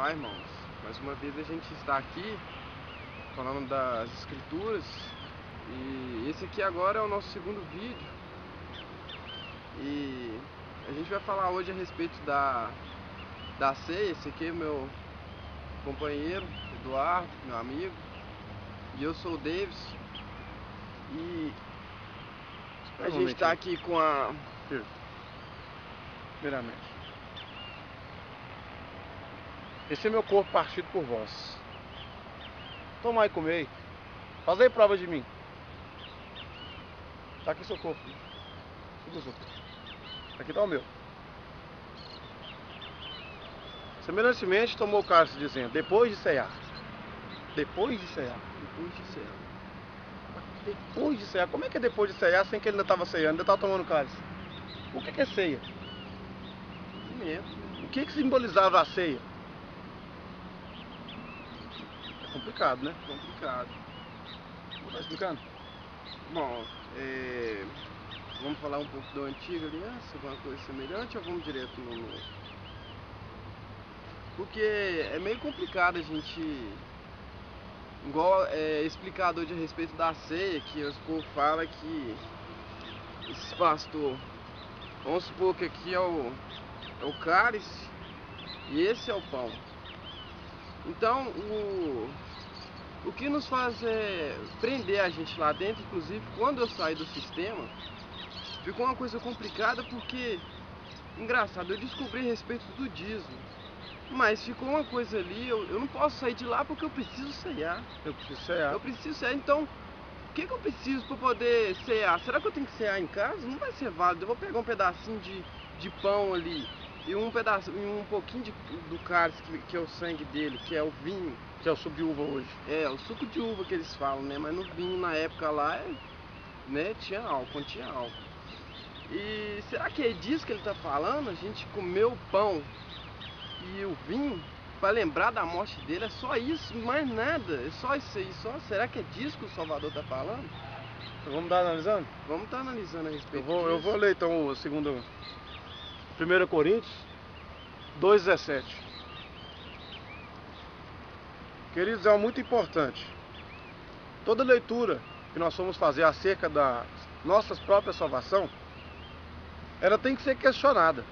Olá, irmãos. Mais uma vez a gente está aqui falando das escrituras e esse aqui agora é o nosso segundo vídeo e a gente vai falar hoje a respeito da ceia. Esse aqui é meu companheiro Eduardo, meu amigo, e eu sou o Davis e a gente está aqui com a... Primeiramente, esse é meu corpo partido por vós. Tomai e comei. Fazei prova de mim. Tá aqui seu corpo. Tudo seu corpo. Aqui tá o meu. Semelhantemente tomou o cálice, dizendo: depois de cear. Depois de cear. Depois de cear. Depois de cear. Como é que é depois de cear sem que ele ainda estava ceando? Ainda estava tomando cálice? O que é ceia? O que simbolizava a ceia? É complicado, né? Complicado. Tá explicando? Bom, vamos falar um pouco do Antigo Aliança, alguma coisa semelhante, ou vamos direto no Novo? Porque é meio complicado a gente, igual explicado hoje a respeito da ceia, que os povos falam que esses pastores, vamos supor que aqui é o cálice e esse é o pão. Então o que nos faz prender a gente lá dentro, inclusive quando eu saí do sistema, ficou uma coisa complicada porque, engraçado, eu descobri a respeito do dízimo, mas ficou uma coisa ali, eu não posso sair de lá porque eu preciso ceiar. Eu preciso cear. Eu preciso cear, então o que eu preciso para poder cear? Será que eu tenho que cear em casa? Não vai ser válido, eu vou pegar um pedacinho de pão ali e um pouquinho do cálice que é o sangue dele, que é o vinho. Que é o suco de uva hoje. É, o suco de uva que eles falam, né? Mas no vinho na época lá, né, tinha álcool, continha álcool. E será que é disso que ele está falando? A gente comeu o pão e o vinho para lembrar da morte dele? É só isso, mais nada. É só isso aí, só. Será que é disso que o Salvador está falando? Então, vamos estar analisando? Vamos estar analisando a respeito disso. Eu vou ler então o segundo 1 Coríntios 2,17. Queridos, é muito importante. Toda leitura que nós formos fazer acerca da nossa própria salvação, ela tem que ser questionada,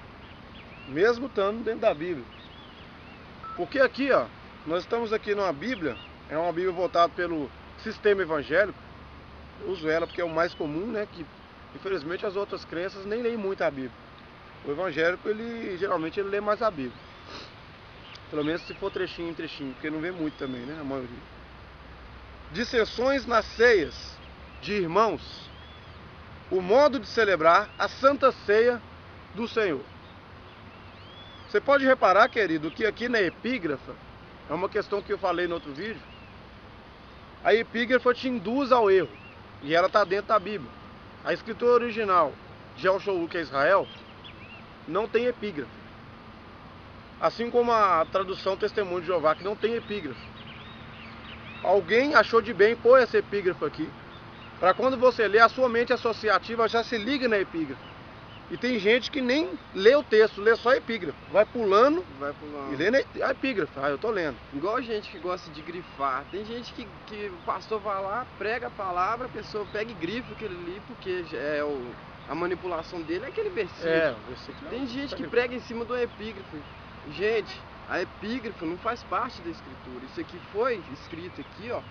mesmo estando dentro da Bíblia. Porque aqui, ó, nós estamos aqui numa Bíblia, é uma Bíblia voltada pelo sistema evangélico. Eu uso ela porque é o mais comum, né? Que infelizmente as outras crenças nem leem muito a Bíblia. O evangélico, geralmente ele lê mais a Bíblia. Pelo menos se for trechinho em trechinho, porque não vê muito também, né? A maioria. Dissensões nas ceias de irmãos. O modo de celebrar a Santa Ceia do Senhor. Você pode reparar, querido, que aqui na epígrafa, é uma questão que eu falei no outro vídeo, a epígrafa te induz ao erro, e ela está dentro da Bíblia. A escritura original de El-Shaul, que é Israel, não tem epígrafe. Assim como a tradução Testemunho de Jeová, que não tem epígrafe. Alguém achou de bem pôr essa epígrafe aqui, para quando você lê, a sua mente associativa já se liga na epígrafe. E tem gente que nem lê o texto, lê só a epígrafe. Vai pulando e lê a epígrafe. Ah, eu tô lendo. Igual a gente que gosta de grifar. Tem gente que o pastor vai lá, prega a palavra, a pessoa pega e grifa aquele ali, porque a manipulação dele é aquele versículo. O versículo. Tem gente que prega em cima do epígrafe. Gente, a epígrafe não faz parte da escritura. Isso aqui foi escrito aqui, ó.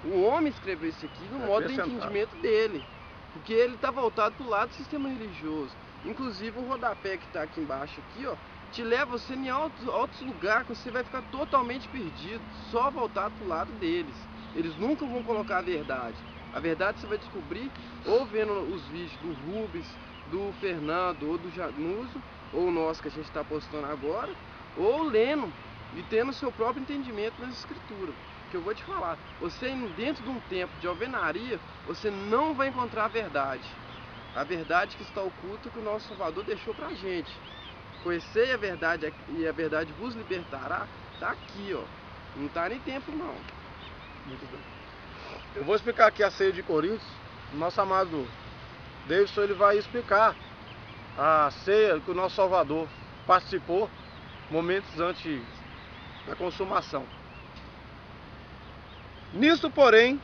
O homem escreveu isso aqui no modo de entendimento dele. Porque ele está voltado para o lado do sistema religioso. Inclusive o rodapé que está aqui embaixo, aqui, ó, te leva você em outros lugares que você vai ficar totalmente perdido, só voltado para o lado deles. Eles nunca vão colocar a verdade. A verdade você vai descobrir ou vendo os vídeos do Rubens, do Fernando ou do Januso, ou nós que a gente está postando agora, ou lendo e tendo seu próprio entendimento nas escrituras. Que eu vou te falar, você indo dentro de um tempo de alvenaria, você não vai encontrar a verdade. A verdade que está oculta, que o nosso Salvador deixou pra gente. Conhecei a verdade e a verdade vos libertará, tá aqui, ó. Não tá nem tempo não. Muito bem. Eu vou explicar aqui a ceia de Coríntios. O nosso amado Davidson, ele vai explicar a ceia que o nosso Salvador participou momentos antes na consumação. Nisto, porém,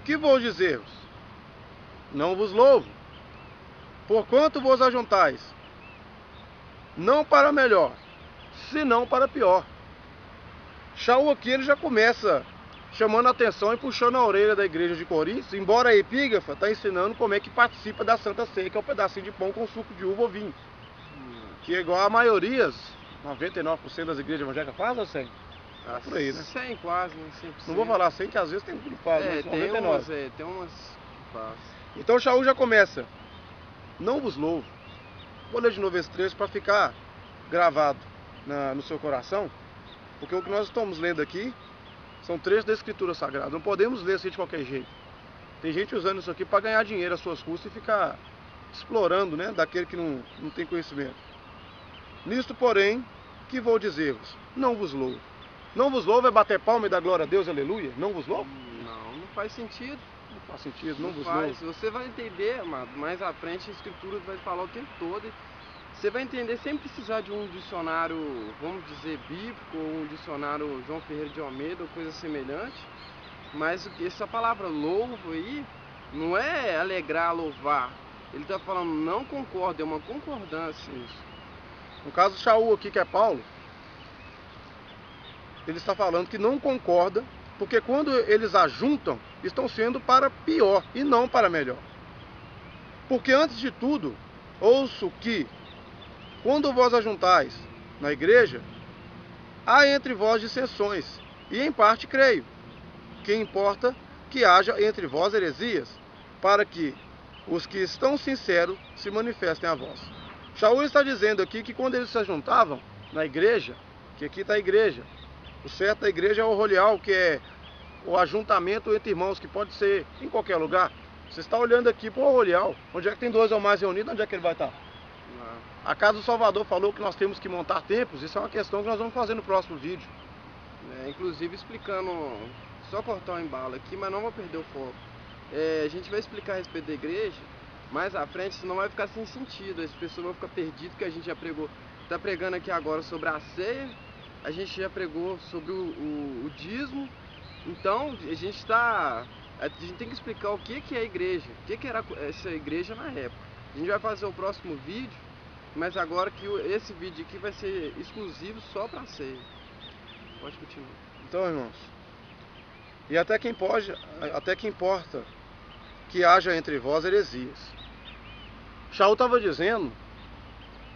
que vou dizer-vos? Não vos louvo, porquanto vos ajuntais, não para melhor, senão para pior. Shaul aqui ele já começa chamando a atenção e puxando a orelha da igreja de Corinto, embora a epígrafa está ensinando como é que participa da Santa Ceia, que é um pedacinho de pão com suco de uva ou vinho. Que é igual a maioria, 99% das igrejas evangélicas fazem ou 100? Por aí, né? 100 quase, né? 100%. Não vou falar 100, que às vezes tem um que não faz, mas 99. Tem umas que faz. Então Shaul já começa, não vos louvo. Vou ler de novo esse trecho para ficar gravado no seu coração, porque o que nós estamos lendo aqui são trechos da Escritura Sagrada. Não podemos ler assim de qualquer jeito. Tem gente usando isso aqui para ganhar dinheiro às suas custas e ficar explorando, né, daquele que não tem conhecimento. Nisto, porém, que vou dizer-vos? Não vos louvo. Não vos louvo é bater palma e dar glória a Deus, aleluia? Não vos louvo? Não faz sentido. Não faz sentido, não vos faz. louvo. Você vai entender, amado, mais à frente a Escritura vai falar o tempo todo. Você vai entender sem precisar de um dicionário, vamos dizer, bíblico, ou um dicionário João Ferreira de Almeida, ou coisa semelhante. Mas essa palavra louvo aí não é alegrar, louvar. Ele está falando não concordo, é uma concordância. Isso. No caso Shaul aqui, que é Paulo, ele está falando que não concorda, porque quando eles ajuntam, estão sendo para pior e não para melhor. Porque antes de tudo, ouço que, quando vós ajuntais na igreja, há entre vós dissensões, e em parte creio, que importa que haja entre vós heresias, para que os que estão sinceros se manifestem a vós. Shaul está dizendo aqui que quando eles se ajuntavam na igreja, que aqui está a igreja, o certo da igreja é o rolial, que é o ajuntamento entre irmãos, que pode ser em qualquer lugar. Você está olhando aqui para o rolial, onde é que tem dois ou mais reunidos, onde é que ele vai estar? A Casa do Salvador falou que nós temos que montar templos, isso é uma questão que nós vamos fazer no próximo vídeo. Inclusive explicando, só cortar o embalo aqui, mas não vou perder o foco. A gente vai explicar a respeito da igreja mais à frente, senão vai ficar sem sentido, as pessoas vão ficar perdidas, que a gente já pregou. Está pregando aqui agora sobre a ceia, a gente já pregou sobre o dízimo, então a gente tem que explicar o que é a igreja, o que era essa igreja na época. A gente vai fazer o próximo vídeo, mas agora que esse vídeo aqui vai ser exclusivo só para a ceia. Pode continuar. Então, irmãos, e até que importa que haja entre vós heresias. Shaul estava dizendo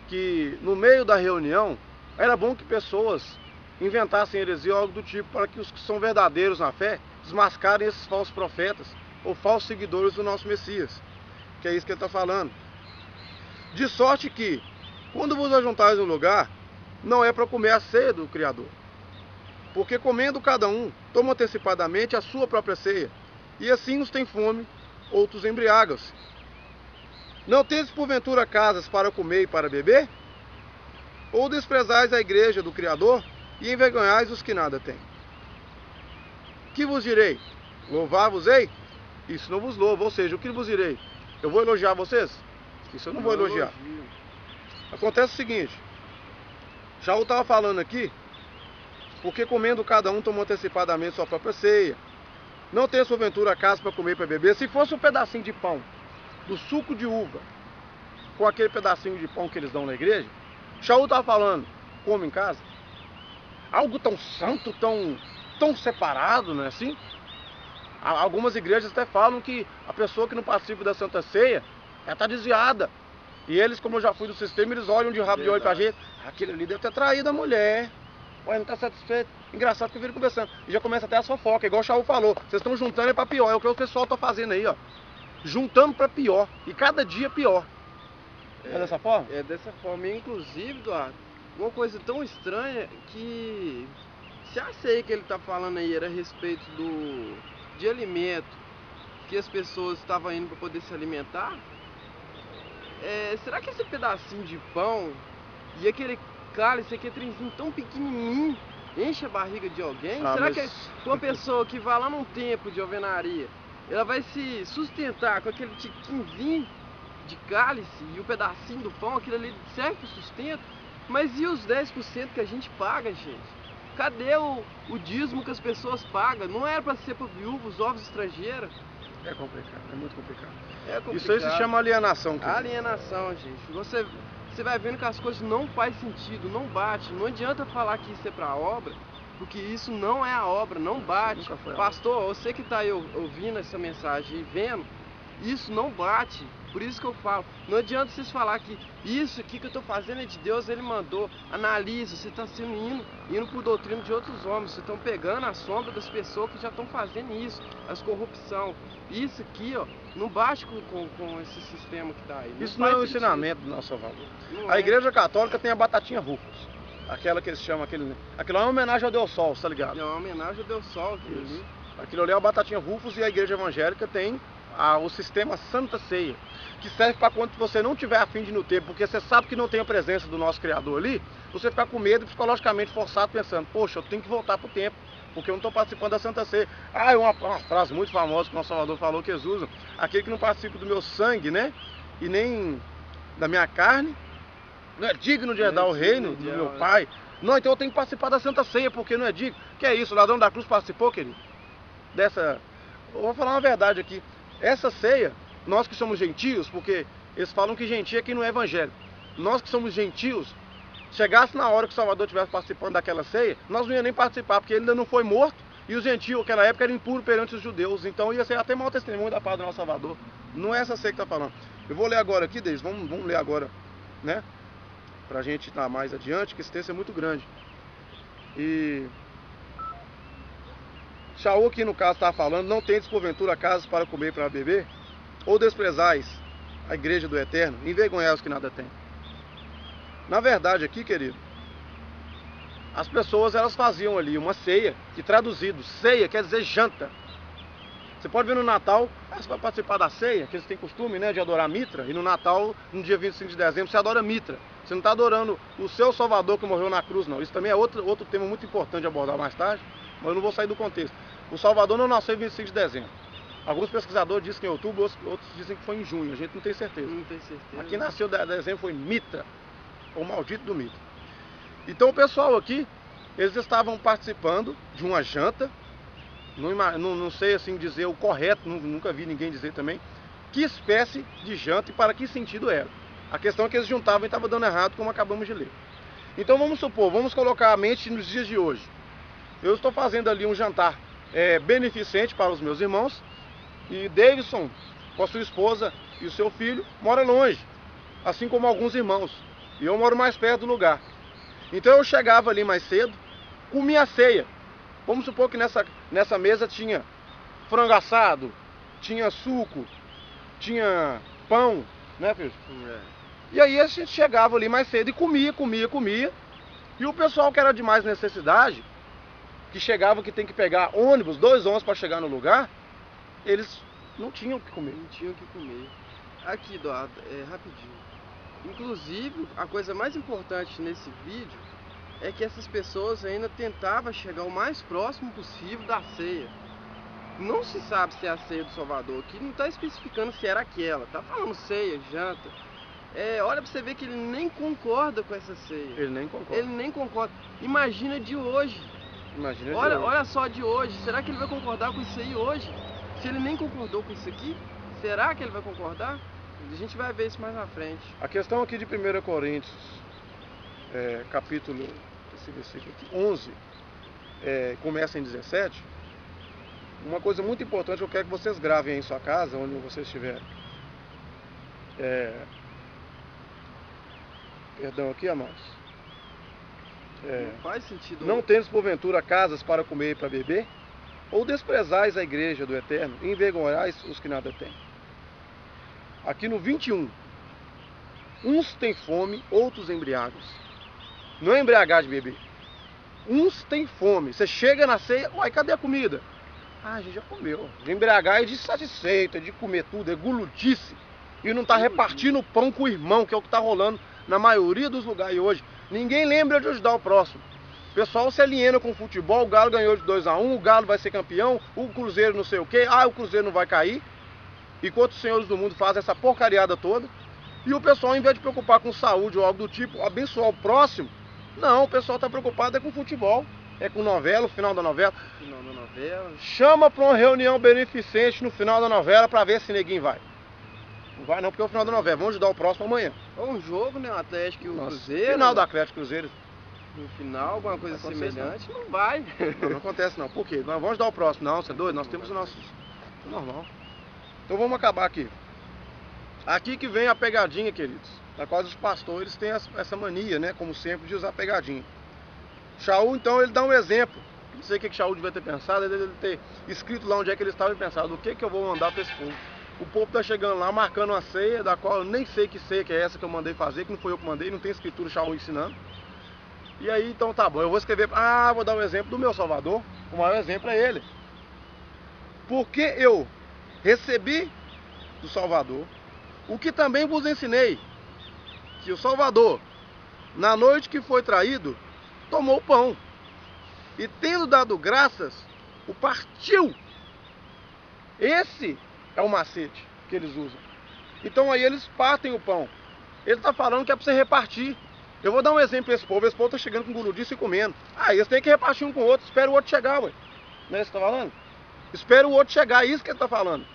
que no meio da reunião era bom que pessoas inventassem heresia ou algo do tipo, para que os que são verdadeiros na fé desmascarem esses falsos profetas ou falsos seguidores do nosso Messias, que é isso que ele está falando. De sorte que, quando vos ajuntais no lugar, não é para comer a ceia do Criador, porque comendo cada um, toma antecipadamente a sua própria ceia, e assim uns têm fome, outros embriagam-se. Não tendes porventura casas para comer e para beber? Ou desprezais a igreja do Criador e envergonhais os que nada têm? Que vos direi? Louvar-vos-ei? Isso não vos louvo, ou seja, o que vos direi? Eu vou elogiar vocês? Isso eu não vou elogiar. Acontece o seguinte, Shaul estava falando aqui, porque comendo cada um tomou antecipadamente sua própria ceia. Não tem porventura casa para comer e para beber. Se fosse um pedacinho de pão, do suco de uva, com aquele pedacinho de pão que eles dão na igreja, Shaul estava falando, come em casa. Algo tão santo, tão separado, não é assim? Algumas igrejas até falam que a pessoa que não participa da Santa Ceia, ela está desviada. E eles, como eu já fui do sistema, eles olham de rabo de olho pra gente. Aquele ali deve ter traído a mulher. Ué, não está satisfeito. Engraçado que eu viro conversando. E já começa até a fofoca, igual o Shaul falou. Vocês estão juntando é para pior. É o que o pessoal está fazendo aí, ó. Juntando para pior. E cada dia pior. É dessa forma? É dessa forma. Inclusive, Eduardo, uma coisa tão estranha que... Se a ceia que ele está falando aí era a respeito de alimento, que as pessoas estavam indo para poder se alimentar, será que esse pedacinho de pão e aquele cálice, aquele trenzinho tão pequenininho, enche a barriga de alguém? Será que uma pessoa que vai lá num templo de alvenaria, ela vai se sustentar com aquele tiquinzinho de cálice e o pedacinho do pão, aquilo ali serve para sustento? Mas e os 10% que a gente paga, gente? Cadê o dízimo que as pessoas pagam? Não era para ser para viúvos, ovos estrangeiros? É complicado, é muito complicado. É complicado. Isso aí se chama alienação. Alienação, gente. Você vai vendo que as coisas não fazem sentido, não bate. Não adianta falar que isso é para obra, porque isso não é a obra, não bate. Pastor, você que está aí ouvindo essa mensagem e vendo, isso não bate. Por isso que eu falo, não adianta vocês falar que isso aqui que eu estou fazendo é de Deus, Ele mandou. Analise, você está indo por doutrina de outros homens. Vocês estão pegando a sombra das pessoas que já estão fazendo isso, as corrupção. Isso aqui, ó, não bate com esse sistema que está aí. Isso não é o ensinamento do nosso Salvador. A Igreja Católica tem a batatinha Rufus. Aquela que eles chamam, aquilo lá é uma homenagem ao Deus Sol, tá ligado? É uma homenagem ao Deus Sol. Aquilo ali é a batatinha Rufus, e a Igreja Evangélica tem o sistema Santa Ceia, que serve para quando você não tiver a fim de ir no templo, porque você sabe que não tem a presença do nosso Criador ali, você ficar com medo e psicologicamente forçado, pensando, poxa, eu tenho que voltar para o templo, porque eu não estou participando da Santa Ceia. É uma frase muito famosa que o nosso Salvador falou, que eles usam: aquele que não participa do meu sangue, né, e nem da minha carne, não é digno de herdar o reino do meu Pai. Não, então eu tenho que participar da Santa Ceia, porque não é digno. Que é isso, o ladrão da cruz participou, querido? Eu vou falar uma verdade aqui. Essa ceia, nós que somos gentios, porque eles falam que gentio é quem não é evangélico. Nós que somos gentios, chegasse na hora que o Salvador estivesse participando daquela ceia, nós não ia nem participar, porque ele ainda não foi morto, e os gentios naquela época eram impuros perante os judeus. Então ia ser até mau testemunho da paz do nosso Salvador. Não é essa ceia que está falando. Eu vou ler agora aqui, Deise, vamos ler agora, né? Pra gente estar mais adiante, que esse texto é muito grande. E Shaul aqui no caso está falando: não tendes porventura casas para comer e para beber? Ou desprezais a igreja do Eterno, envergonhai os que nada têm? Na verdade aqui, querido, as pessoas elas faziam ali uma ceia, que traduzido, ceia quer dizer janta. Você pode ver no Natal, você vai participar da ceia, que eles têm costume, né, de adorar Mitra, e no Natal, no dia 25 de dezembro, você adora Mitra. Você não está adorando o seu Salvador que morreu na cruz, não. Isso também é outro tema muito importante de abordar mais tarde, mas eu não vou sair do contexto. O Salvador não nasceu em 25 de dezembro. Alguns pesquisadores dizem que em outubro, outros dizem que foi em junho. A gente não tem certeza. Não tem certeza. Aqui nasceu em dezembro, foi Mitra, o maldito do Mitra. Então o pessoal aqui, eles estavam participando de uma janta. Não sei assim dizer o correto, nunca vi ninguém dizer também que espécie de janta e para que sentido era. A questão é que eles juntavam e estava dando errado, como acabamos de ler. Então vamos supor, vamos colocar a mente nos dias de hoje. Eu estou fazendo ali um jantar beneficente para os meus irmãos, e Davidson, com a sua esposa e o seu filho, mora longe, assim como alguns irmãos, e eu moro mais perto do lugar. Então eu chegava ali mais cedo, comia a ceia. Vamos supor que nessa mesa tinha frango assado, tinha suco, tinha pão, né, filho? E aí a gente chegava ali mais cedo e comia. E o pessoal que era de mais necessidade, que chegava que tem que pegar ônibus, 2 ônibus para chegar no lugar, eles não tinham o que comer. Não tinham o que comer. Aqui, Eduardo, rapidinho. Inclusive, a coisa mais importante nesse vídeo é que essas pessoas ainda tentavam chegar o mais próximo possível da ceia. Não se sabe se é a ceia do Salvador, aqui não está especificando se era aquela, tá falando ceia, janta. Olha pra você ver que ele nem concorda com essa ceia. Ele nem concorda. Imagina de hoje. Olha só de hoje. Será que ele vai concordar com isso aí hoje? Se ele nem concordou com isso aqui, será que ele vai concordar? A gente vai ver isso mais na frente. A questão aqui de 1 Coríntios, capítulo, esse versículo aqui, 11, começa em 17. Uma coisa muito importante que eu quero que vocês gravem aí em sua casa, onde vocês estiverem. Perdão aqui, amados. Não faz sentido. Não tendes porventura casas para comer e para beber? Ou desprezais a igreja do Eterno e envergonhais os que nada têm? Aqui no 21. Uns têm fome, outros embriagam. Não é embriagar de beber. Uns têm fome. Você chega na ceia, uai, cadê a comida? Ah, a gente já comeu. De embriagar é de satisfeito, é de comer tudo, é guludice. E não está repartindo o pão com o irmão, que é o que está rolando na maioria dos lugares hoje. Ninguém lembra de ajudar o próximo. O pessoal se aliena com o futebol, o Galo ganhou de 2-1, o Galo vai ser campeão, o Cruzeiro não sei o quê, o Cruzeiro não vai cair. Enquanto os senhores do mundo fazem essa porcariada toda. E o pessoal, em vez de preocupar com saúde ou algo do tipo, abençoar o próximo, não, o pessoal está preocupado com futebol. É com novela, o final da novela. Final da novela. Chama pra uma reunião beneficente no final da novela pra ver se neguinho vai. Não vai não, porque é o final da novela. Vamos ajudar o próximo amanhã. Ou um jogo, né? O Atlético e o Nossa, Cruzeiro. Final do Atlético e Cruzeiro. No final, alguma coisa Não semelhante, não vai. Não acontece não. Por quê? Nós vamos ajudar o próximo. Não, você é doido? Nós temos o nosso... Normal. Então vamos acabar aqui. Aqui que vem a pegadinha, queridos. Na qual os pastores têm essa mania, né? Como sempre, de usar pegadinha. Shaul, então, ele dá um exemplo. Não sei o que Shaul devia ter pensado. Ele deve ter escrito lá onde é que ele estava e pensado: o que eu vou mandar para esse povo? O povo tá chegando lá, marcando uma ceia, da qual eu nem sei que ceia que é essa que eu mandei fazer, que não foi eu que mandei, não tem escritura Shaul ensinando. E aí, então tá bom, eu vou escrever, vou dar um exemplo do meu Salvador. O maior exemplo é ele. Porque eu recebi do Salvador o que também vos ensinei, que o Salvador, na noite que foi traído, tomou o pão e, tendo dado graças, o partiu. Esse é o macete que eles usam. Então aí eles partem o pão. Ele está falando que é para você repartir. Eu vou dar um exemplo para esse povo está chegando com guludice e comendo. Eles têm que repartir um com o outro, espera o outro chegar, ué. Não é isso que você está falando? Espera o outro chegar, é isso que ele está falando.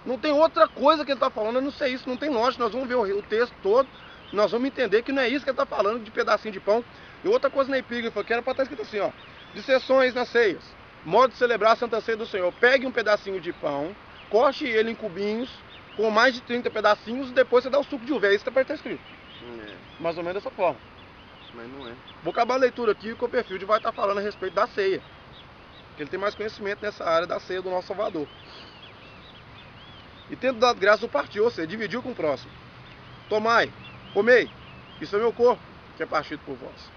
Não tem outra coisa que ele está falando, eu não sei isso, não tem lógica. Nós vamos ver o texto todo, nós vamos entender que não é isso que ele está falando, de pedacinho de pão. E outra coisa na epígrafe, que era para estar escrito assim, ó: de sessões nas ceias, modo de celebrar a Santa Ceia do Senhor. Pegue um pedacinho de pão, corte ele em cubinhos, com mais de 30 pedacinhos, e depois você dá o suco de uva. É isso que vai estar escrito. Mais ou menos dessa forma. Mas não é. Vou acabar a leitura aqui, que o Copperfield vai estar falando a respeito da ceia. Ele tem mais conhecimento nessa área da ceia do nosso Salvador. E tendo dado graça, o partiu, ou seja, dividiu com o próximo. Tomai, comei, isso é meu corpo, que é partido por vós.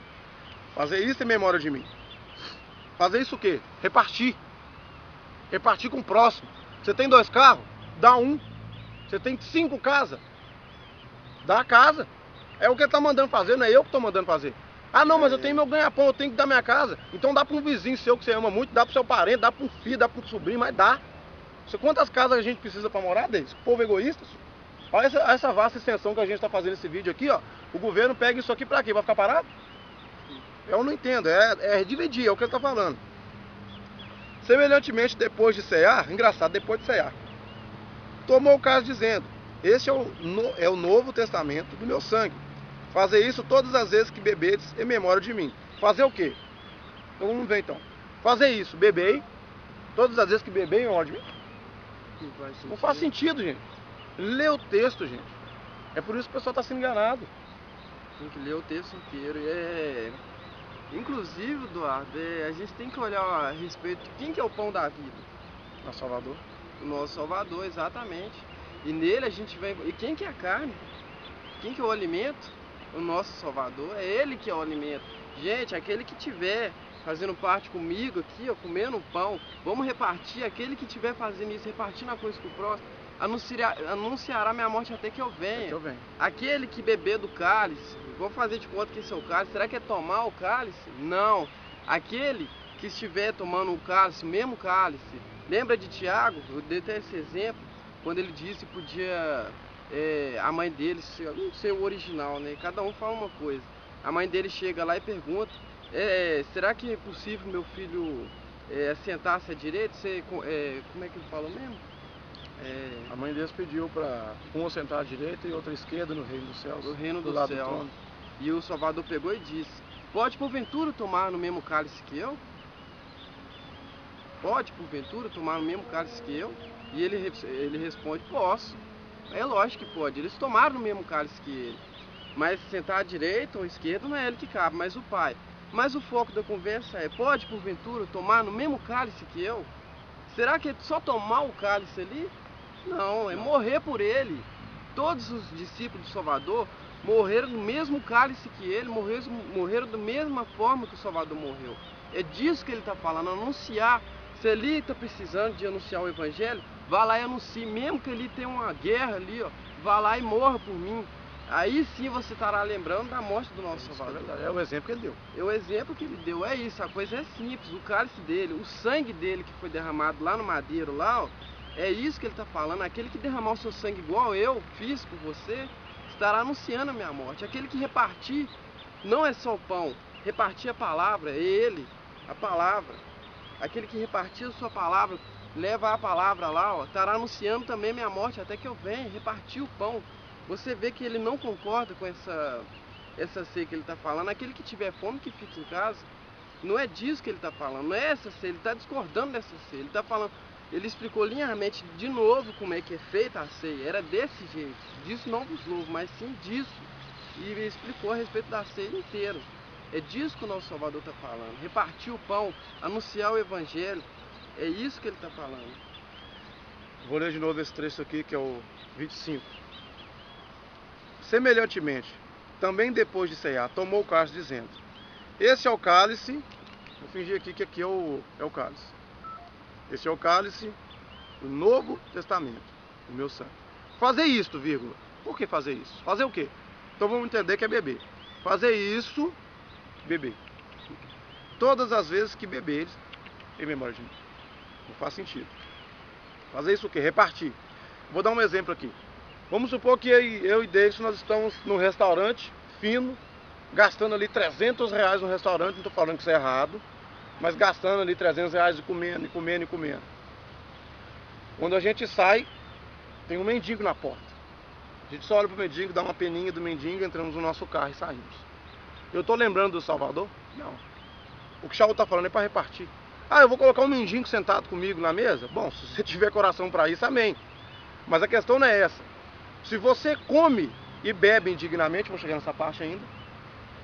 Fazer isso em memória de mim. Fazer isso o quê? Repartir. Repartir com o próximo. Você tem 2 carros? Dá um. Você tem 5 casas? Dá a casa. É o que ele está mandando fazer, não é eu que estou mandando fazer. Não, mas eu tenho meu ganha-pão, eu tenho que dar minha casa. Então dá para um vizinho seu que você ama muito, dá para o seu parente, dá para um filho, dá para um sobrinho, mas dá. Quantas casas a gente precisa para morar, deles? Povo egoísta. Olha essa vasta extensão que a gente está fazendo nesse vídeo aqui, ó. O governo pega isso aqui para quê? Para ficar parado? Eu não entendo, é dividir, é o que ele está falando. Semelhantemente, depois de cear, engraçado, depois de cear, tomou o caso dizendo: este é o Novo Testamento do meu sangue. Fazer isso todas as vezes que bebedes em memória de mim. Fazer o quê? Então vamos ver então. Fazer isso, bebei, todas as vezes que beber em memória de mim. Não faz sentido, gente. Lê o texto, gente. É por isso que o pessoal está sendo enganado. Tem que ler o texto inteiro. Inclusive, Eduardo, a gente tem que olhar a respeito de quem que é o pão da vida. Nosso Salvador. O nosso Salvador, exatamente. E nele a gente vai... E quem que é a carne? Quem que é o alimento? O nosso Salvador. É ele que é o alimento. Gente, aquele que tiver fazendo parte comigo aqui, ó, comendo pão, vamos repartir. Aquele que estiver fazendo isso, repartindo a coisa com o próximo, anunciará minha morte até que eu venha. Aquele que beber do cálice, vou fazer de conta que esse é o cálice. Será que é tomar o cálice? Não. Aquele que estiver tomando o cálice, o mesmo cálice. Lembra de Tiago? Eu dei até esse exemplo, quando ele disse que podia a mãe dele ser o original, né? Cada um fala uma coisa. A mãe dele chega lá e pergunta: será que é possível meu filho assentar-se à direita? Como é que ele falou mesmo? A mãe deles pediu para um assentar à direita e outro à esquerda no reino dos céus. No reino do lado céu. do trono. E o Salvador pegou e disse: pode porventura tomar no mesmo cálice que eu? Pode porventura tomar no mesmo cálice que eu? E ele responde: posso. É lógico que pode. Eles tomaram no mesmo cálice que ele. Mas sentar à direita ou à esquerda não é ele que cabe, mas o Pai. Mas o foco da conversa é: pode porventura tomar no mesmo cálice que eu? Será que é só tomar o cálice ali? Não, é morrer por ele. Todos os discípulos do Salvador morreram no mesmo cálice que ele, morreram da mesma forma que o Salvador morreu. É disso que ele está falando, anunciar. Se ele está precisando de anunciar o Evangelho, vá lá e anuncie. Mesmo que ele tenha uma guerra ali, ó, vá lá e morra por mim. Aí sim você estará lembrando da morte do nosso Salvador. É o exemplo que ele deu. É o exemplo que ele deu, é isso, a coisa é simples. O cálice dele, o sangue dele que foi derramado lá no madeiro, lá, ó, é isso que ele está falando. Aquele que derramar o seu sangue igual eu fiz por você, estará anunciando a minha morte. Aquele que repartir, não é só o pão, repartir a palavra, é ele. a palavra. Aquele que repartiu sua palavra, leva a palavra lá, ó, estará anunciando também minha morte até que eu venha, repartir o pão. Você vê que ele não concorda com essa ceia que ele está falando. Aquele que tiver fome que fique em casa. Não é disso que ele está falando, não é essa ceia, ele está discordando dessa ceia. Ele está falando, ele explicou linearmente de novo como é que é feita a ceia. Era desse jeito, disso não vos louvo, mas sim disso. E ele explicou a respeito da ceia inteira. É disso que o nosso Salvador está falando. Repartir o pão, anunciar o Evangelho. É isso que ele está falando. Vou ler de novo esse trecho aqui, que é o 25. Semelhantemente, também depois de ceiar, tomou o cálice, dizendo: esse é o cálice, vou fingir aqui que aqui é o cálice. Esse é o cálice do Novo Testamento, do meu sangue. Fazer isto, vírgula. Por que fazer isso? Fazer o quê? Então vamos entender que é beber. Fazer isso, beber. Todas as vezes que beberes, em memória de mim. Não faz sentido. Fazer isso o quê? Repartir. Vou dar um exemplo aqui. Vamos supor que eu e Davis, nós estamos num restaurante fino, gastando ali R$300 no restaurante, não estou falando que isso é errado, mas gastando ali R$300 e comendo, e comendo, e comendo. Quando a gente sai, tem um mendigo na porta. A gente só olha para o mendigo, dá uma peninha do mendigo, entramos no nosso carro e saímos. Eu estou lembrando do Salvador? Não. O que o Shaul está falando é para repartir. Ah, eu vou colocar um mendigo sentado comigo na mesa? Bom, se você tiver coração para isso, amém. Mas a questão não é essa. Se você come e bebe indignamente, vou chegar nessa parte ainda,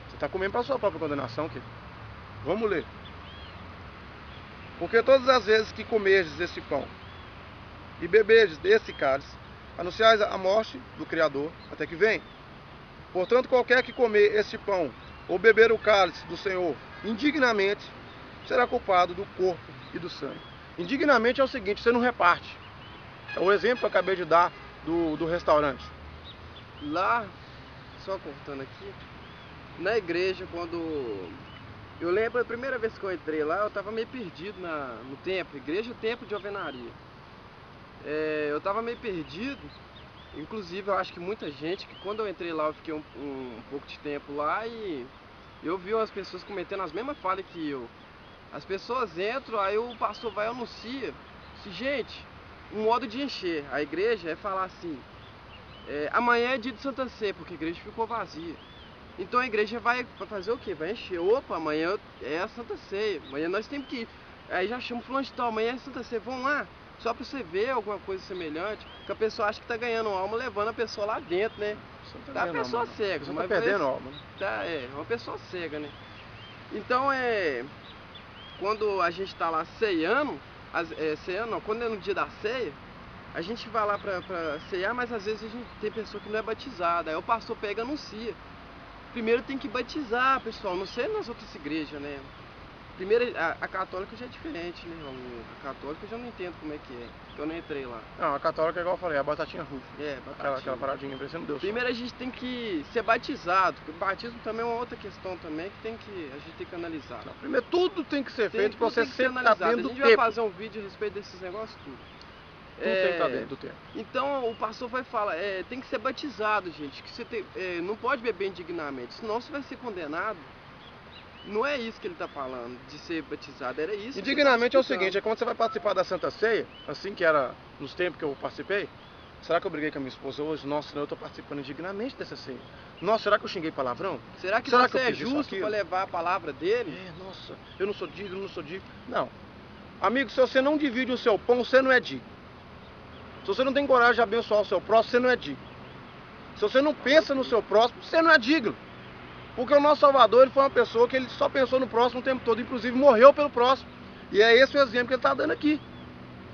você está comendo para a sua própria condenação, querido. Vamos ler. Porque todas as vezes que comerdes esse pão e beberdes desse cálice, anunciais a morte do Criador até que venha. Portanto, qualquer que comer este pão ou beber o cálice do Senhor indignamente, será culpado do corpo e do sangue. Indignamente é o seguinte, você não reparte. É o exemplo que eu acabei de dar do restaurante. Lá, só cortando aqui, na igreja, quando... Eu lembro a primeira vez que eu entrei lá, eu estava meio perdido no templo, igreja, templo de alvenaria. Eu estava meio perdido, inclusive eu acho que muita gente, que quando eu entrei lá eu fiquei um pouco de tempo lá e eu vi as pessoas cometendo as mesmas falhas que eu. As pessoas entram, aí o pastor vai e anuncia, gente, um modo de encher a igreja é falar assim, amanhã é dia de Santa Ceia, porque a igreja ficou vazia. Então a igreja vai fazer o quê? Vai encher. Opa, amanhã é a Santa Ceia. Amanhã nós temos que ir. Aí já chama o fulano de tal, amanhã é a Santa Ceia. Vão lá, só para você ver alguma coisa semelhante. Que a pessoa acha que está ganhando alma, levando a pessoa lá dentro, né? Tá a pessoa alma, cega. você tá perdendo alma, né? Uma pessoa cega, né? Então quando a gente está lá ceando, quando é no dia da ceia, a gente vai lá para ceiar, mas às vezes a gente tem pessoa que não é batizada. Aí o pastor pega e anuncia. Primeiro tem que batizar, pessoal, não sei nas outras igrejas, né? Primeiro, a católica já é diferente, né? A católica eu já não entendo como é que é, porque eu não entrei lá. Não, a católica é igual eu falei, a batatinha rufa. Batatinha. Aquela paradinha, parecendo Deus. Primeiro a gente tem que ser batizado, porque o batismo também é uma outra questão também que a gente tem que analisar. Não, primeiro tudo tem que ser feito para você sempre estar dentro do tempo. A gente vai fazer um vídeo a respeito desses negócios tudo. Tudo tem que estar dentro do tempo. Então o pastor vai falar, tem que ser batizado, gente, que você não pode beber indignamente, senão você vai ser condenado. Não é isso que ele está falando, de ser batizado, era isso. Indignamente é o seguinte, é quando você vai participar da Santa Ceia, assim que era nos tempos que eu participei, será que eu briguei com a minha esposa hoje? Nossa, eu estou participando indignamente dessa ceia. Nossa, será que eu xinguei palavrão? Será que você é justo para levar a palavra dele? Nossa, eu não sou digno, Não. Amigo, se você não divide o seu pão, você não é digno. Se você não tem coragem de abençoar o seu próximo, você não é digno. Se você não pensa no seu próximo, você não é digno. Porque o nosso Salvador, ele foi uma pessoa que ele só pensou no próximo o tempo todo, inclusive morreu pelo próximo. E é esse o exemplo que ele está dando aqui.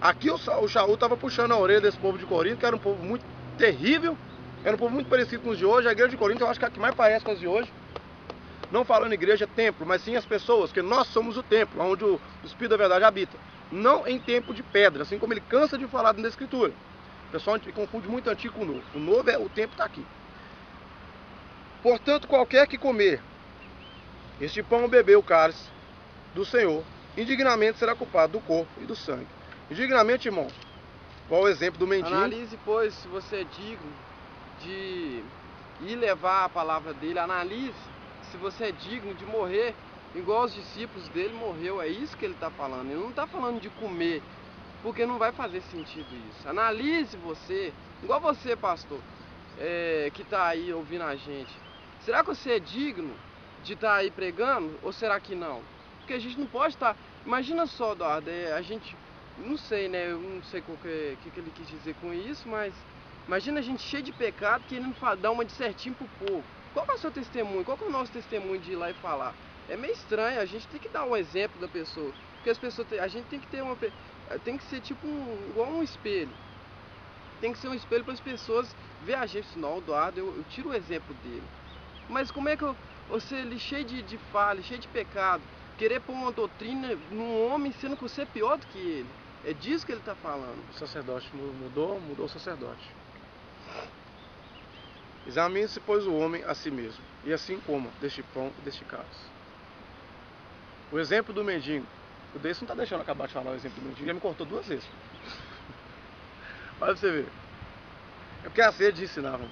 Aqui o Shaul estava puxando a orelha desse povo de Corinto, que era um povo muito terrível, era um povo muito parecido com os de hoje. A igreja de Corinto eu acho que é a que mais parece com as de hoje. Não falando igreja templo, mas sim as pessoas, que nós somos o templo, onde o Espírito da Verdade habita. Não em templo de pedra, assim como ele cansa de falar na Escritura. O pessoal confunde muito antigo com o novo. O novo o templo está aqui. Portanto, qualquer que comer este pão ou beber o cálice do Senhor, indignamente será culpado do corpo e do sangue. Indignamente, irmão, qual o exemplo do mendigo? Analise, pois, se você é digno de ir levar a palavra dele. Analise se você é digno de morrer igual os discípulos dele morreu, é isso que ele está falando. Ele não está falando de comer, porque não vai fazer sentido isso. Analise você, igual você, pastor, que está aí ouvindo a gente. Será que você é digno de estar aí pregando, ou será que não? Porque a gente não pode estar... Imagina só, Eduardo, a gente... Não sei, né? Eu não sei o que ele quis dizer com isso, mas... Imagina a gente cheio de pecado, querendo dar uma de certinho pro povo. Qual que é o seu testemunho? Qual que é o nosso testemunho de ir lá e falar? É meio estranho, a gente tem que dar um exemplo da pessoa. Porque as pessoas... A gente tem que ter uma... Tem que ser tipo igual um espelho. Tem que ser um espelho para as pessoas ver a gente. Não, Eduardo, eu tiro o exemplo dele. Mas como é que você ali cheio de falha, cheio de pecado, querer pôr uma doutrina num homem sendo que você é pior do que ele? É disso que ele está falando. O sacerdote mudou o sacerdote. Examine-se, pois, o homem a si mesmo, e assim coma deste pão e deste cálice. O exemplo do mendigo. O Deus não está deixando acabar de falar o exemplo do mendigo, já me cortou 2 vezes. Olha pra você ver. É porque a sede ensinava.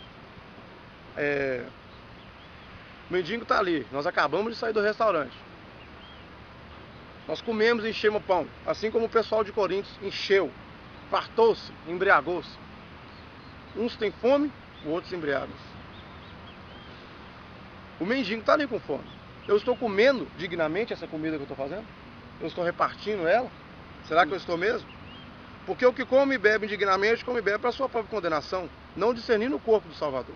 O mendigo está ali, nós acabamos de sair do restaurante. Nós comemos e enchemos o pão, assim como o pessoal de Coríntios encheu, fartou-se, embriagou-se. Uns têm fome, outros embriagam-se. O mendigo está ali com fome. Eu estou comendo dignamente essa comida que eu estou fazendo? Eu estou repartindo ela? Será que eu estou mesmo? Porque o que come e bebe indignamente, come e bebe para a sua própria condenação, não discernindo o corpo do Salvador.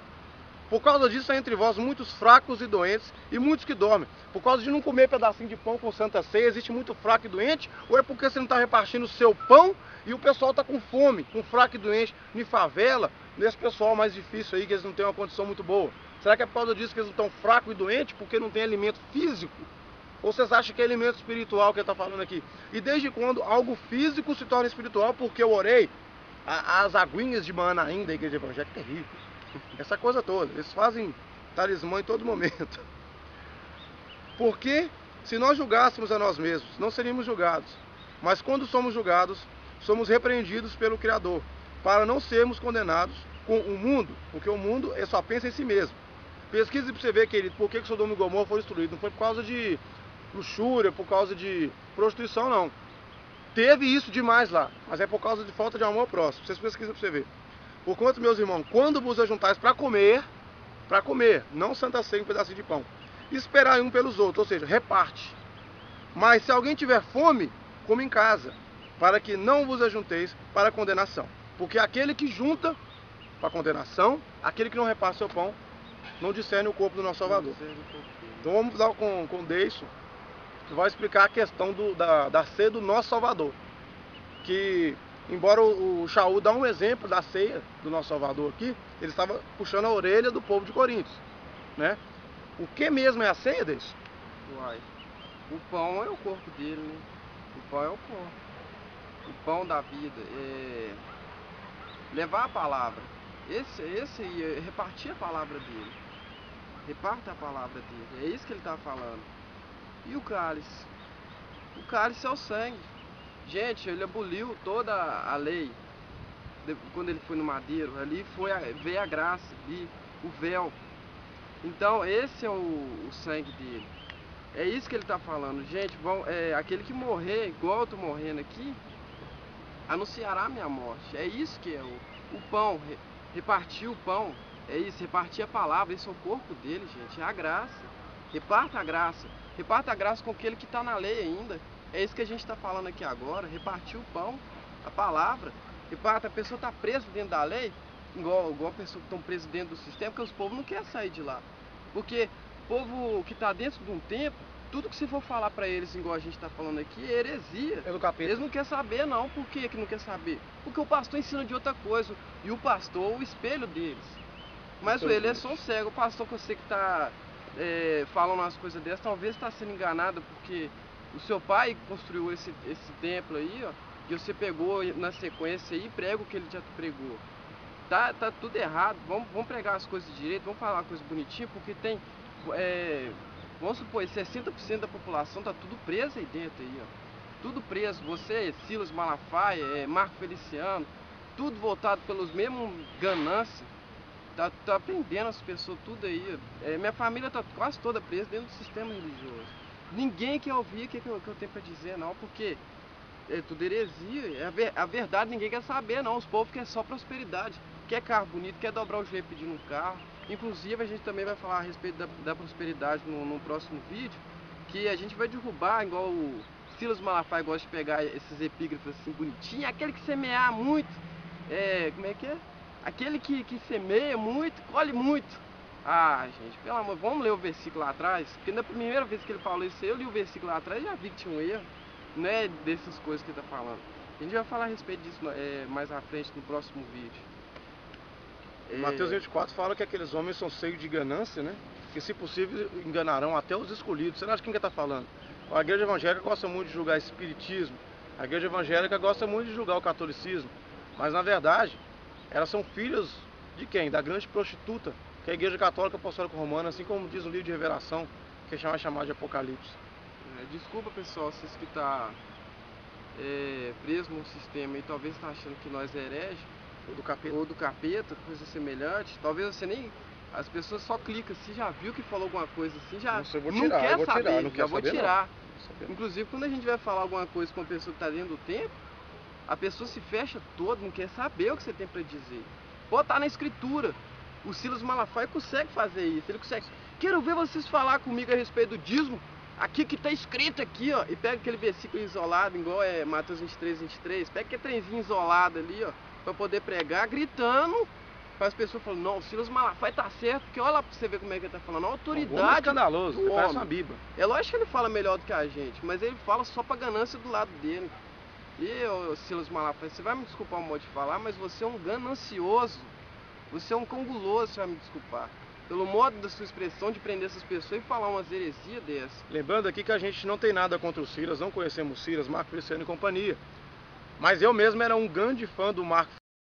Por causa disso há entre vós muitos fracos e doentes e muitos que dormem. Por causa de não comer pedacinho de pão com santa ceia, existe muito fraco e doente? Ou é porque você não está repartindo o seu pão e o pessoal está com fome, com fraco e doente, em favela, nesse pessoal mais difícil aí, que eles não têm uma condição muito boa? Será que é por causa disso que eles não estão fracos e doentes, porque não tem alimento físico? Ou vocês acham que é alimento espiritual que ele está falando aqui? E desde quando algo físico se torna espiritual? Porque eu orei as aguinhas de Manaim da Igreja Evangélica, terrível. Essa coisa toda, eles fazem talismã em todo momento. Porque se nós julgássemos a nós mesmos, não seríamos julgados. Mas quando somos julgados, somos repreendidos pelo Criador, para não sermos condenados com o mundo, porque o mundo só pensa em si mesmo. Pesquise para você ver, querido, por que Sodoma e Gomorra foi destruído. Não foi por causa de luxúria, por causa de prostituição, não. Teve isso demais lá, mas é por causa de falta de amor ao próximo. Vocês pesquisam para você ver. Porquanto, meus irmãos, quando vos ajuntais para comer, não santa ceia, um pedacinho de pão, esperai um pelos outros, ou seja, reparte. Mas se alguém tiver fome, come em casa, para que não vos ajunteis para condenação. Porque aquele que junta para condenação, aquele que não reparte seu pão, não discerne o corpo do nosso Salvador. Então vamos dar com Deison, que vai explicar a questão da ceia do nosso Salvador. Que, embora o Shaul dá um exemplo da ceia do nosso Salvador aqui, ele estava puxando a orelha do povo de Coríntios, né? O que mesmo é a ceia, Deison? Uai, o pão é o corpo dele, né? O pão é o corpo. O pão da vida é levar a palavra. Esse aí é repartir a palavra dele. Reparta a palavra dele. É isso que ele está falando. E o cálice? O cálice é o sangue. Gente, ele aboliu toda a lei. Quando ele foi no madeiro, ali veio a graça, ali, o véu. Então esse é o sangue dele. É isso que ele está falando. Gente, aquele que morrer, igual eu estou morrendo aqui, anunciará a minha morte. É isso que é o pão. Repartir o pão. É isso, repartir a palavra. Esse é o corpo dele, gente. É a graça. Reparta a graça. Reparta a graça com aquele que está na lei ainda. É isso que a gente está falando aqui agora. Repartir o pão, a palavra. Reparta, a pessoa está presa dentro da lei, igual a pessoa que estão presa dentro do sistema, porque os povos não querem sair de lá. Porque o povo que está dentro de um templo, tudo que você for falar para eles, igual a gente está falando aqui, é heresia. É do capeta. Eles não querem saber, não. Por que não quer saber? Porque o pastor ensina de outra coisa. E o pastor é o espelho deles. Mas ele é só um cego. O pastor que eu sei que está falando umas coisas dessas, talvez está sendo enganado, porque o seu pai construiu esse templo aí, ó, e você pegou na sequência aí e prega o que ele já pregou. Tá tudo errado. Vamos pregar as coisas direito, vamos falar uma coisa bonitinha, porque tem, vamos supor, 60% da população tá tudo preso aí dentro aí, ó. Tudo preso. Você, Silas Malafaia, Marco Feliciano, tudo voltado pelos mesmos ganâncias. Tá prendendo as pessoas tudo aí. Minha família tá quase toda presa dentro do sistema religioso. ninguém quer ouvir o que eu tenho para dizer, não, porque é tudo heresia, a verdade ninguém quer saber, não. Os povos querem só prosperidade, quer carro bonito, quer dobrar o joelho pedindo um carro. Inclusive a gente também vai falar a respeito da prosperidade no próximo vídeo, que a gente vai derrubar, igual o Silas Malafaia gosta de pegar esses epígrafos assim bonitinhos, aquele que semear muito, como é que é? Aquele que semeia muito, colhe muito. Ah, gente, pelo amor, vamos ler o versículo lá atrás, porque na primeira vez que ele falou isso, eu li o versículo lá atrás e já vi que tinha um erro. Não é dessas coisas que ele está falando. A gente vai falar a respeito disso mais à frente no próximo vídeo. Mateus 24 fala que aqueles homens são cheios de ganância, né? Que se possível enganarão até os escolhidos. Você não acha quem que está falando? A igreja evangélica gosta muito de julgar espiritismo. A igreja evangélica gosta muito de julgar o catolicismo. Mas na verdade, elas são filhas de quem? Da grande prostituta, que é a igreja católica apostólica romana, assim como diz o livro de Revelação, que é chamado de Apocalipse. Desculpa, pessoal, vocês que estão presos no sistema e talvez está achando que nós é herege, ou do capeta, coisa semelhante. Talvez você nem... As pessoas só clicam, se já viu que falou alguma coisa assim, já não quer saber, já vou tirar. Inclusive, quando a gente vai falar alguma coisa com uma pessoa que está dentro do templo, a pessoa se fecha toda, não quer saber o que você tem para dizer. Pode estar na escritura. O Silas Malafaia consegue fazer isso, ele consegue. Quero ver vocês falar comigo a respeito do dízimo. Aqui que está escrito aqui, ó, e pega aquele versículo isolado, igual é Mateus 23, 23, pega aquele trenzinho isolado ali, ó, para poder pregar, gritando, para as pessoas falando, não, o Silas Malafaia tá certo, porque olha lá para você ver como é que ele tá falando, a autoridade é escandaloso, ele parece uma Bíblia. É lógico que ele fala melhor do que a gente, mas ele fala só para ganância do lado dele. E, ô, Silas Malafaia, você vai me desculpar o modo de falar, mas você é um ganancioso, você é um conguloso, você vai me desculpar. Pelo modo da sua expressão de prender essas pessoas e falar umas heresias dessas. Lembrando aqui que a gente não tem nada contra o Silas, não conhecemos o Silas, Marco Feliciano e companhia. Mas eu mesmo era um grande fã do Marco